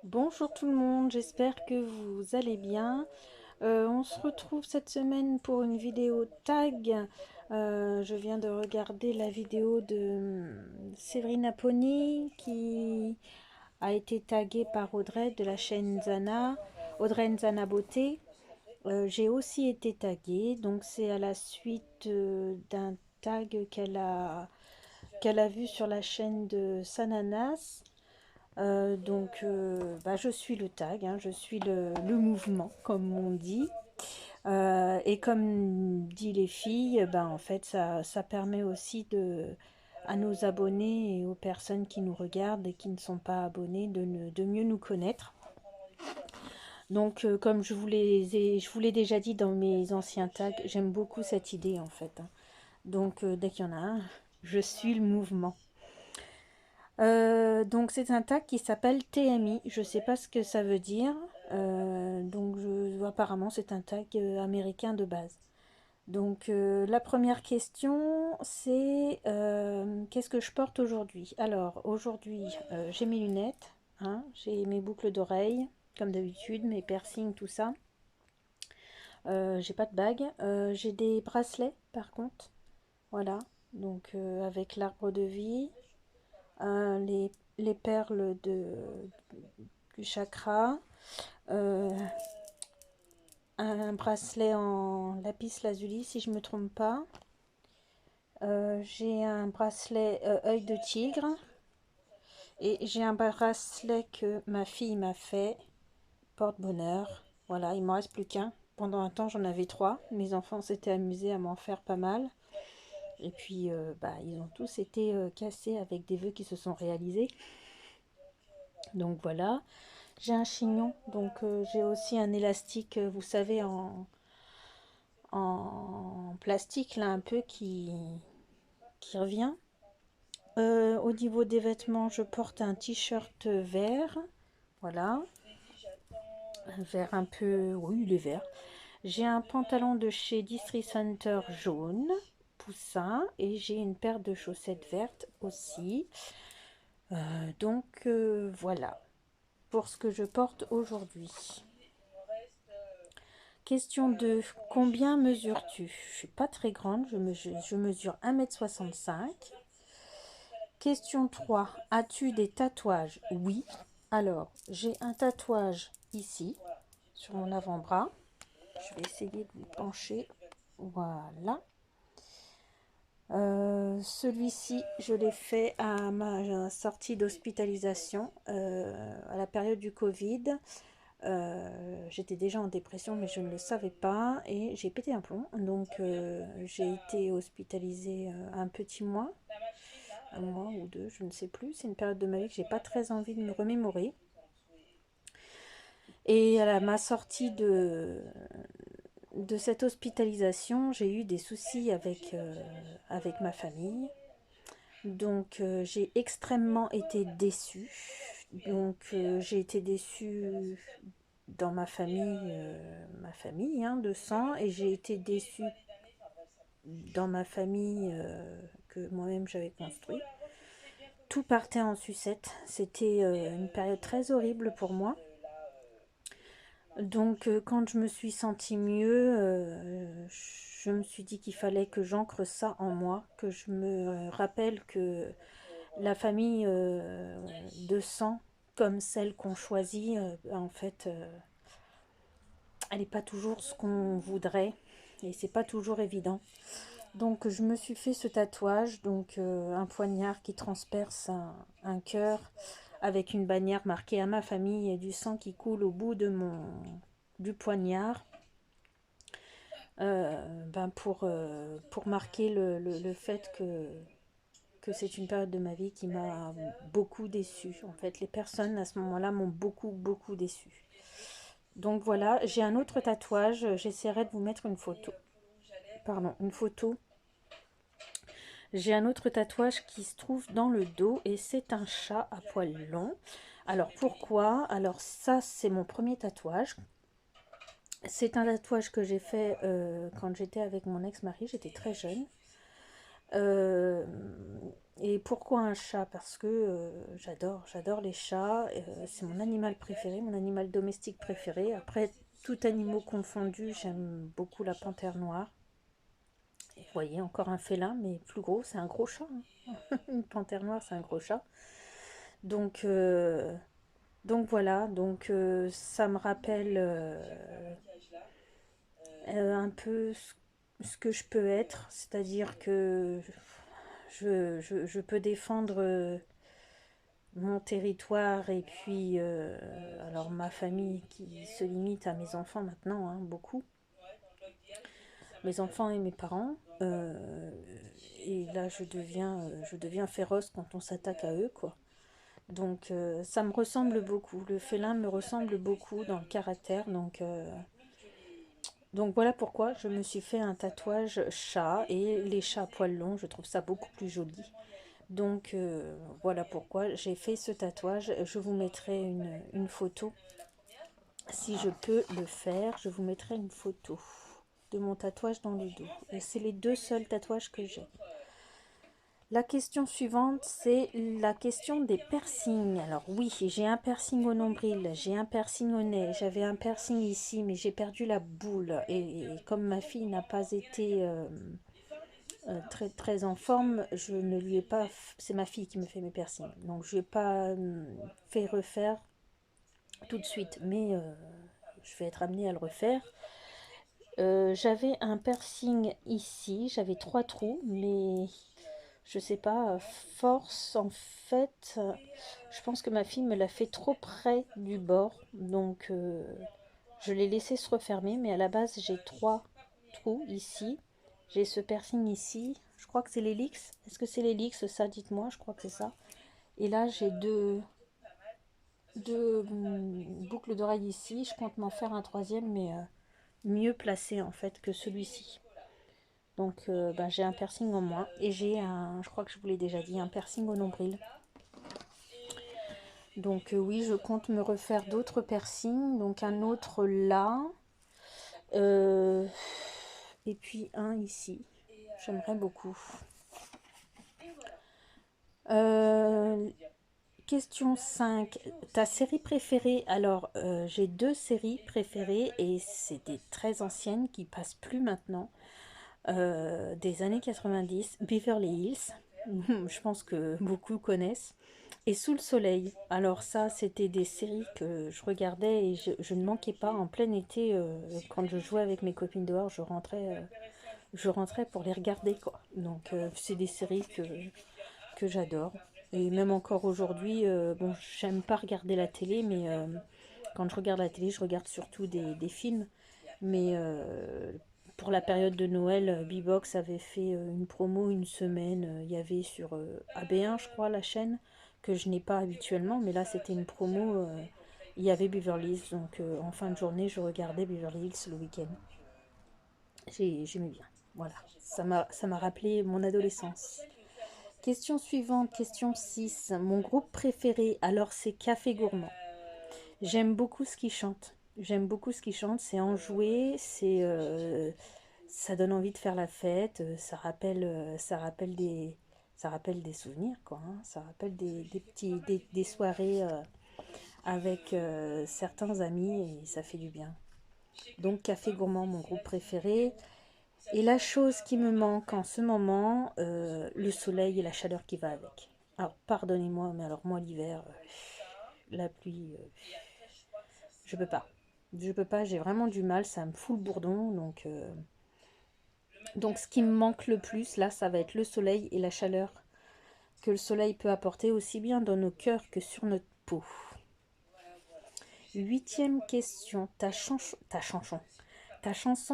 Bonjour tout le monde, j'espère que vous allez bien. On se retrouve cette semaine pour une vidéo tag. Je viens de regarder la vidéo de Séverine Aponi qui a été taguée par Audrey de la chaîne Zana, Audrey Nzana Beauté. J'ai aussi été taguée, donc c'est à la suite d'un tag qu'elle a vu sur la chaîne de Sananas. Je suis le tag, hein, je suis le mouvement, comme on dit. Et comme dit les filles, en fait, ça permet aussi à nos abonnés et aux personnes qui nous regardent et qui ne sont pas abonnés de mieux nous connaître. Donc, comme je vous l'ai déjà dit dans mes anciens tags, j'aime beaucoup cette idée en fait, hein. Donc, dès qu'il y en a un, je suis le mouvement. Donc c'est un tag qui s'appelle TMI. Je sais pas ce que ça veut dire. Apparemment c'est un tag américain de base. Donc la première question c'est qu'est-ce que je porte aujourd'hui? Alors aujourd'hui j'ai mes lunettes, hein, j'ai mes boucles d'oreilles comme d'habitude, mes piercings, tout ça. J'ai pas de bague. J'ai des bracelets par contre. Voilà. Donc avec l'arbre de vie. Les perles du chakra, euh, un bracelet en lapis lazuli si je me trompe pas. J'ai un bracelet œil de tigre et j'ai un bracelet que ma fille m'a fait, porte-bonheur. Voilà, il m'en reste plus qu'un. Pendant un temps, j'en avais trois. Mes enfants s'étaient amusés à m'en faire pas mal. Et puis, ils ont tous été cassés avec des vœux qui se sont réalisés. Donc voilà. J'ai un chignon, donc j'ai aussi un élastique, vous savez, en plastique, là, un peu qui revient. Au niveau des vêtements, je porte un t-shirt vert, voilà, un vert un peu, oui, il est vert. J'ai un pantalon de chez Distri Center jaune, poussin, et j'ai une paire de chaussettes vertes aussi. Voilà, pour ce que je porte aujourd'hui. Question 2. Combien mesures-tu? Je suis pas très grande, je mesure 1,65 m. Question 3. As-tu des tatouages? Oui. Alors, j'ai un tatouage ici, sur mon avant-bras. Je vais essayer de me pencher. Voilà. Celui-ci, je l'ai fait à ma sortie d'hospitalisation à la période du Covid. J'étais déjà en dépression, mais je ne le savais pas et j'ai pété un plomb. Donc, j'ai été hospitalisée un mois ou deux, je ne sais plus. C'est une période de ma vie que j'ai pas très envie de me remémorer. Et à ma sortie de cette hospitalisation, j'ai eu des soucis avec ma famille. Donc, j'ai extrêmement été déçue. Donc, j'ai été déçue dans ma famille hein, de sang, et j'ai été déçue dans ma famille que moi-même j'avais construite. Tout partait en sucette. C'était une période très horrible pour moi. Donc quand je me suis sentie mieux, je me suis dit qu'il fallait que j'ancre ça en moi, que je me rappelle que la famille de sang, comme celle qu'on choisit, en fait, elle n'est pas toujours ce qu'on voudrait et c'est pas toujours évident. Donc je me suis fait ce tatouage, donc un poignard qui transperce un cœur avec une bannière marquée à ma famille et du sang qui coule au bout du poignard. Pour marquer le fait que c'est une période de ma vie qui m'a beaucoup déçue. En fait, les personnes à ce moment-là m'ont beaucoup déçue. Donc voilà, j'ai un autre tatouage. J'essaierai de vous mettre une photo. Pardon, une photo. J'ai un autre tatouage qui se trouve dans le dos et c'est un chat à poils longs. Alors pourquoi? Alors ça, c'est mon premier tatouage. C'est un tatouage que j'ai fait quand j'étais avec mon ex-mari. J'étais très jeune. Euh, Et pourquoi un chat? Parce que j'adore les chats. C'est mon animal préféré, mon animal domestique préféré. Après, tout animal confondu, j'aime beaucoup la panthère noire. Et vous voyez, encore un félin, mais plus gros, c'est un gros chat, hein. Une panthère noire, c'est un gros chat. Donc, euh, donc voilà, ça me rappelle un peu ce que je peux être, c'est-à-dire que je peux défendre mon territoire et puis alors ma famille qui se limite à mes enfants maintenant, hein, beaucoup, mes enfants et mes parents. Et là je deviens féroce quand on s'attaque à eux, quoi. Ça me ressemble beaucoup, le félin me ressemble beaucoup dans le caractère, donc voilà pourquoi je me suis fait un tatouage chat, et les chats à poils longs, je trouve ça beaucoup plus joli. Voilà pourquoi j'ai fait ce tatouage. Je vous mettrai une photo. Si je peux le faire, je vous mettrai une photo de mon tatouage dans le dos. Et c'est les deux seuls tatouages que j'ai. La question suivante, c'est la question des piercings. Alors oui, j'ai un piercing au nombril, j'ai un piercing au nez, j'avais un piercing ici, mais j'ai perdu la boule. Et comme ma fille n'a pas été très, très en forme, je ne lui ai pas... C'est ma fille qui me fait mes piercings. Donc je ne lui ai pas fait refaire tout de suite, mais je vais être amenée à le refaire. J'avais un piercing ici, j'avais 3 trous, mais je sais pas, force en fait, je pense que ma fille me l'a fait trop près du bord, je l'ai laissé se refermer, mais à la base j'ai 3 trous ici, j'ai ce piercing ici, je crois que c'est l'hélix, est-ce que c'est l'hélix ça, dites-moi, je crois que c'est ça, et là j'ai deux boucles d'oreilles ici, je compte m'en faire un troisième, mais mieux placé en fait que celui-ci. J'ai un piercing en moins et j'ai un, je crois que je vous l'ai déjà dit, un piercing au nombril. Oui, je compte me refaire d'autres piercings, donc un autre là, euh, et puis un ici. J'aimerais beaucoup. Euh, Question 5. Ta série préférée? Alors, j'ai 2 séries préférées et c'est des très anciennes qui passent plus maintenant. Des années 90, Beverly Hills, je pense que beaucoup connaissent, et Sous le soleil. Alors ça, c'était des séries que je regardais et je ne manquais pas en plein été, quand je jouais avec mes copines dehors, je rentrais pour les regarder, quoi. C'est des séries que j'adore. Et même encore aujourd'hui, bon, j'aime pas regarder la télé, mais quand je regarde la télé, je regarde surtout des films. Mais pour la période de Noël, Bbox avait fait une promo une semaine. Il y avait sur AB1, je crois, la chaîne, que je n'ai pas habituellement. Mais là, c'était une promo. Il y avait Beverly Hills. En fin de journée, je regardais Beverly Hills le week-end. J'aimais bien. Voilà. Ça m'a rappelé mon adolescence. Question suivante, question 6. Mon groupe préféré, alors c'est Café Gourmand. J'aime beaucoup ce qu'ils chantent. J'aime beaucoup ce qu'ils chantent. C'est enjoué, ça donne envie de faire la fête. Ça rappelle des souvenirs, quoi, hein. Ça rappelle des soirées avec certains amis et ça fait du bien. Donc Café Gourmand, mon groupe préféré. Et la chose qui me manque en ce moment, le soleil et la chaleur qui va avec. Alors pardonnez-moi, mais alors moi l'hiver, la pluie, je peux pas. Je peux pas, j'ai vraiment du mal, ça me fout le bourdon. Donc ce qui me manque le plus, là, ça va être le soleil et la chaleur que le soleil peut apporter aussi bien dans nos cœurs que sur notre peau. 8e question, ta chanson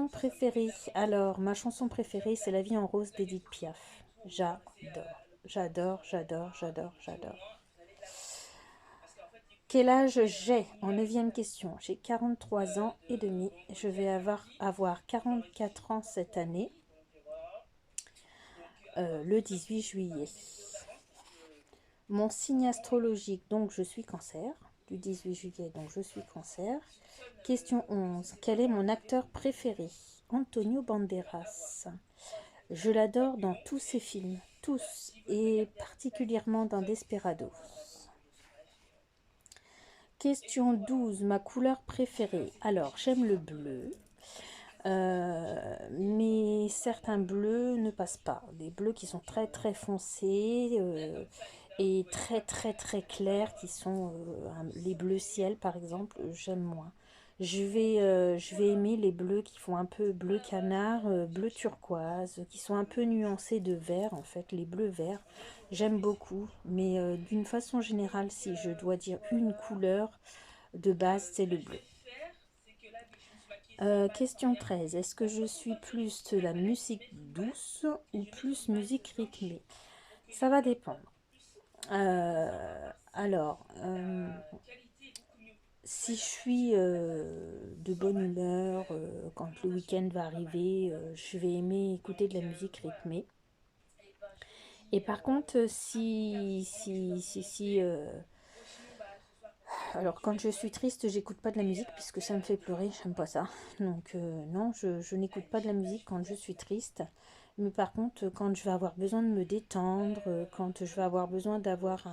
préférée. Alors, ma chanson préférée, c'est La vie en rose d'Edith Piaf. J'adore. Quel âge j'ai en 9e question? J'ai 43 ans et demi. Je vais avoir 44 ans cette année, le 18 juillet. Mon signe astrologique, donc je suis cancer, du 18 juillet, donc je suis cancer. Question 11. Quel est mon acteur préféré? Antonio Banderas. Je l'adore dans tous ses films, tous, et particulièrement dans Desperados. Question 12, ma couleur préférée. Alors, j'aime le bleu, mais certains bleus ne passent pas. Des bleus qui sont très très foncés et très très très clairs, qui sont les bleus ciel par exemple, j'aime moins. Je vais aimer les bleus qui font un peu bleu canard, bleu turquoise, qui sont un peu nuancés de vert en fait, les bleus verts. J'aime beaucoup, mais d'une façon générale, si je dois dire une couleur de base, c'est le bleu. Question 13. Est-ce que je suis plus de la musique douce ou plus musique rythmée? Ça va dépendre. Alors, si je suis de bonne humeur, quand le week-end va arriver, je vais aimer écouter de la musique rythmée. Et par contre, alors quand je suis triste, j'écoute pas de la musique puisque ça me fait pleurer, j'aime pas ça. Donc non, je n'écoute pas de la musique quand je suis triste. Mais par contre, quand je vais avoir besoin de me détendre, quand je vais avoir besoin d'avoir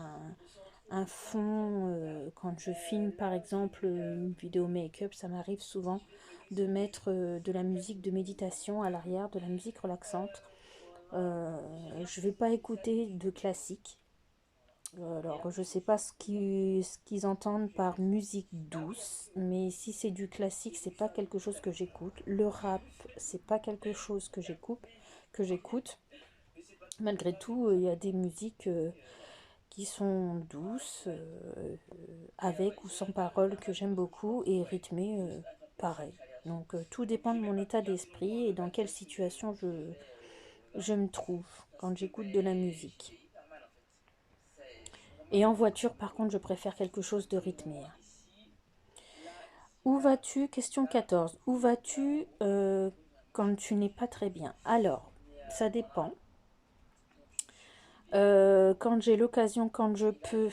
un fond, quand je filme par exemple une vidéo make-up, ça m'arrive souvent de mettre de la musique de méditation à l'arrière, de la musique relaxante. Je vais pas écouter de classique. Alors, je sais pas ce qu'ils entendent par musique douce, mais si c'est du classique, c'est pas quelque chose que j'écoute. Le rap, c'est pas quelque chose que j'écoute. Malgré tout, il y a des musiques qui sont douces, avec ou sans paroles, que j'aime beaucoup, et rythmées, pareil. Donc, tout dépend de mon état d'esprit et dans quelle situation je me trouve quand j'écoute de la musique. Et en voiture, par contre, je préfère quelque chose de rythmé. Où vas-tu? Question 14. Où vas-tu quand tu n'es pas très bien? Alors, ça dépend. Quand j'ai l'occasion, quand je peux,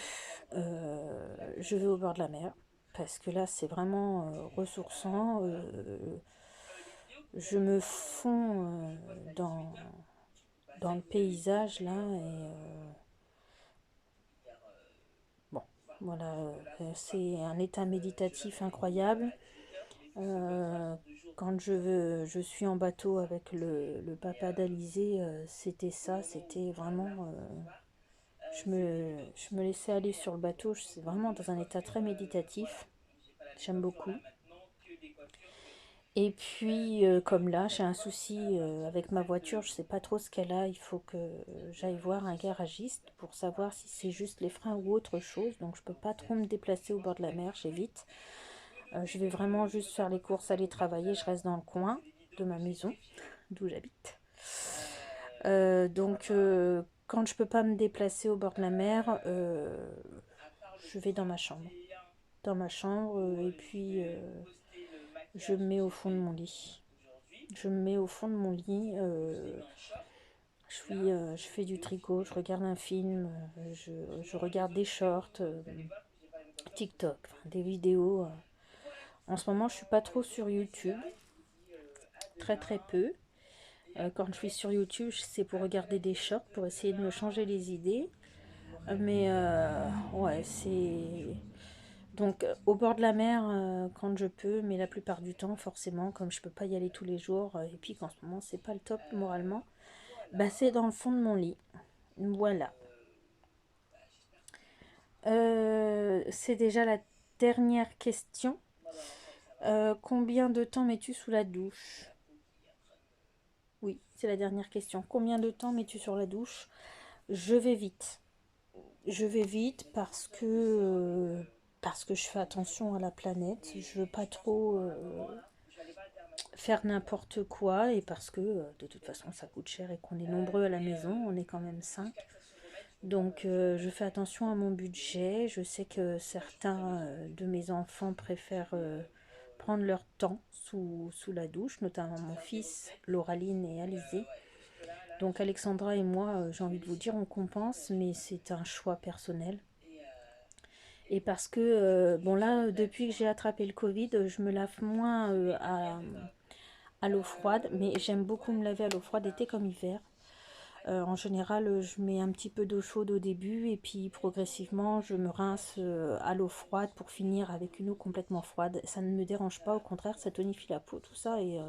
je vais au bord de la mer. Parce que là, c'est vraiment ressourçant. Je me fonds dans le paysage là. Et bon, voilà. C'est un état méditatif incroyable. Euh, Quand je suis en bateau avec le papa d'Alizé, c'était ça, c'était vraiment... je me laissais aller sur le bateau, c'est vraiment dans un état très méditatif, j'aime beaucoup. Et puis, comme là, j'ai un souci avec ma voiture, je sais pas trop ce qu'elle a, il faut que j'aille voir un garagiste pour savoir si c'est juste les freins ou autre chose, donc je peux pas trop me déplacer au bord de la mer, j'évite. Je vais vraiment juste faire les courses, aller travailler, je reste dans le coin de ma maison, d'où j'habite. Donc, quand je peux pas me déplacer au bord de la mer, je vais dans ma chambre. Dans ma chambre, et puis je me mets au fond de mon lit. Je me mets au fond de mon lit. Je fais du tricot, je regarde un film, je regarde des shorts, TikTok, enfin, des vidéos. En ce moment, je suis pas trop sur YouTube, très très peu. Quand je suis sur YouTube, c'est pour regarder des shorts, pour essayer de me changer les idées. Mais ouais, c'est... Donc au bord de la mer, quand je peux, mais la plupart du temps, forcément, comme je peux pas y aller tous les jours, et puis qu'en ce moment, c'est pas le top moralement, bah c'est dans le fond de mon lit. Voilà. C'est déjà la dernière question. Combien de temps mets-tu sous la douche? Oui, c'est la dernière question. Combien de temps mets-tu sur la douche? Je vais vite. Je vais vite parce que je fais attention à la planète. Je veux pas trop faire n'importe quoi et parce que de toute façon ça coûte cher et qu'on est nombreux à la maison. On est quand même 5. Donc je fais attention à mon budget. Je sais que certains de mes enfants préfèrent prendre leur temps sous la douche, notamment mon fils, Lauraline et Alizé. Donc Alexandra et moi, j'ai envie de vous dire, on compense, mais c'est un choix personnel. Et parce que, bon là, depuis que j'ai attrapé le Covid, je me lave moins à l'eau froide, mais j'aime beaucoup me laver à l'eau froide été comme hiver. En général, je mets un petit peu d'eau chaude au début et puis progressivement, je me rince à l'eau froide pour finir avec une eau complètement froide. Ça ne me dérange pas, au contraire, ça tonifie la peau, tout ça. Et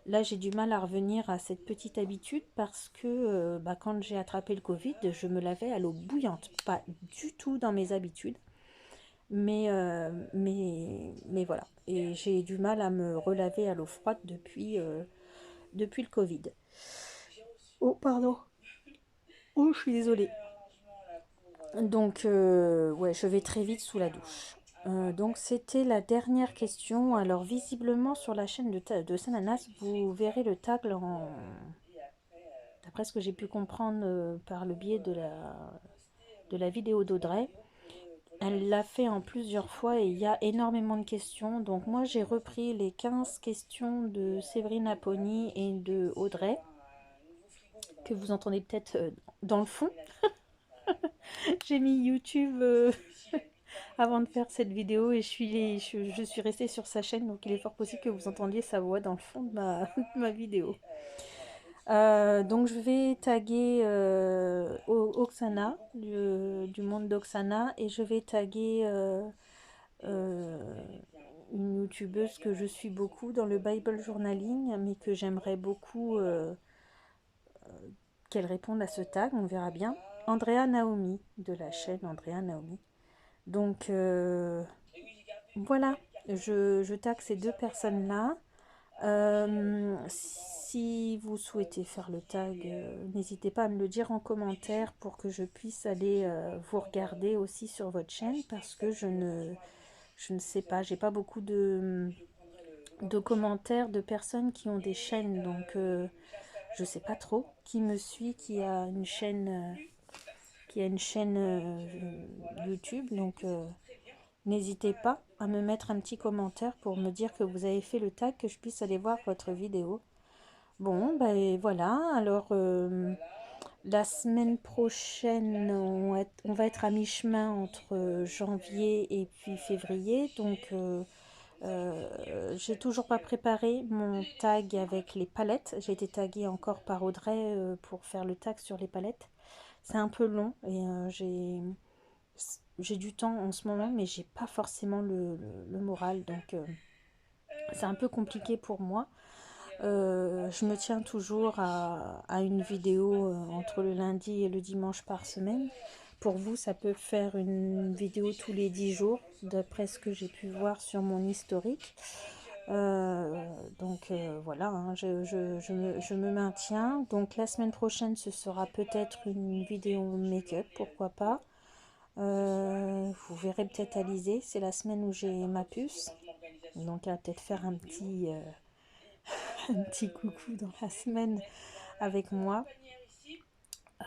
là, j'ai du mal à revenir à cette petite habitude parce que quand j'ai attrapé le Covid, je me lavais à l'eau bouillante. Pas du tout dans mes habitudes, mais voilà. Et j'ai du mal à me relaver à l'eau froide depuis le Covid. Oh, pardon. Oh, je suis désolée. Donc, ouais, je vais très vite sous la douche. Donc, c'était la dernière question. Alors, visiblement, sur la chaîne de Sananas, vous verrez le tag d'après ce que j'ai pu comprendre par le biais de la vidéo d'Audrey. Elle l'a fait en plusieurs fois et il y a énormément de questions. Donc, moi, j'ai repris les 15 questions de Séverine Aponi et de Audrey, que vous entendez peut-être dans le fond. J'ai mis YouTube avant de faire cette vidéo et je suis restée sur sa chaîne, donc il est fort possible que vous entendiez sa voix dans le fond de de ma vidéo. Donc je vais taguer Oksana, du monde d'Oksana, et je vais taguer euh, une youtubeuse que je suis beaucoup dans le Bible journaling, mais que j'aimerais beaucoup qu'elle réponde à ce tag, on verra bien. Andrea Naomi, de la chaîne Andrea Naomi. Donc voilà, je tag ces deux personnes-là. Si vous souhaitez faire le tag, n'hésitez pas à me le dire en commentaire pour que je puisse aller vous regarder aussi sur votre chaîne parce que je ne sais pas, j'ai pas beaucoup de commentaires de personnes qui ont des chaînes, donc je sais pas trop qui me suit, qui a une chaîne YouTube, donc n'hésitez pas à me mettre un petit commentaire pour me dire que vous avez fait le tag, que je puisse aller voir votre vidéo. Bon, ben voilà, alors la semaine prochaine, on va être à mi-chemin entre janvier et puis février, donc j'ai toujours pas préparé mon tag avec les palettes. J'ai été taguée encore par Audrey pour faire le tag sur les palettes. C'est un peu long et j'ai du temps en ce moment, mais j'ai pas forcément le moral, donc c'est un peu compliqué pour moi. Je me tiens toujours à une vidéo entre le lundi et le dimanche par semaine. Pour vous, ça peut faire une vidéo tous les 10 jours, d'après ce que j'ai pu voir sur mon historique. Donc voilà, hein, je me maintiens. Donc la semaine prochaine, ce sera peut-être une vidéo make-up, pourquoi pas. Vous verrez peut-être Alizé, c'est la semaine où j'ai ma puce. Donc elle va peut-être faire un petit coucou dans la semaine avec moi.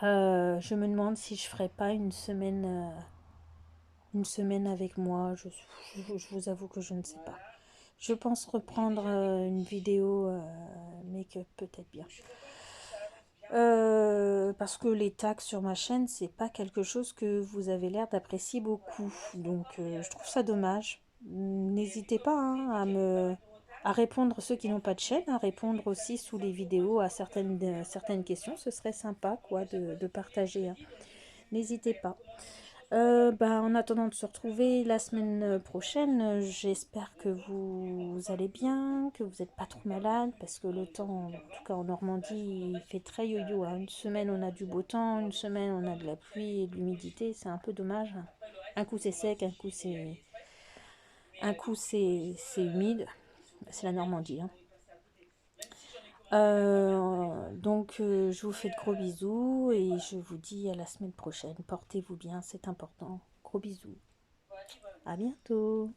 Je me demande si je ferai pas une semaine avec moi. Je vous avoue que je ne sais pas. Je pense reprendre une vidéo make-up peut-être bien. Parce que les tags sur ma chaîne, c'est pas quelque chose que vous avez l'air d'apprécier beaucoup. Donc je trouve ça dommage. N'hésitez pas hein, à répondre ceux qui n'ont pas de chaîne, à répondre aussi sous les vidéos à certaines questions. Ce serait sympa quoi de partager. Hein. N'hésitez pas. En attendant de se retrouver la semaine prochaine, j'espère que vous allez bien, que vous n'êtes pas trop malade, parce que le temps, en tout cas en Normandie, il fait très yo-yo. Hein. Une semaine on a du beau temps, une semaine on a de la pluie et de l'humidité, c'est un peu dommage. Un coup c'est sec, un coup c'est humide. C'est la Normandie. Hein. Je vous fais de gros bisous et je vous dis à la semaine prochaine. Portez-vous bien, c'est important. Gros bisous. À bientôt.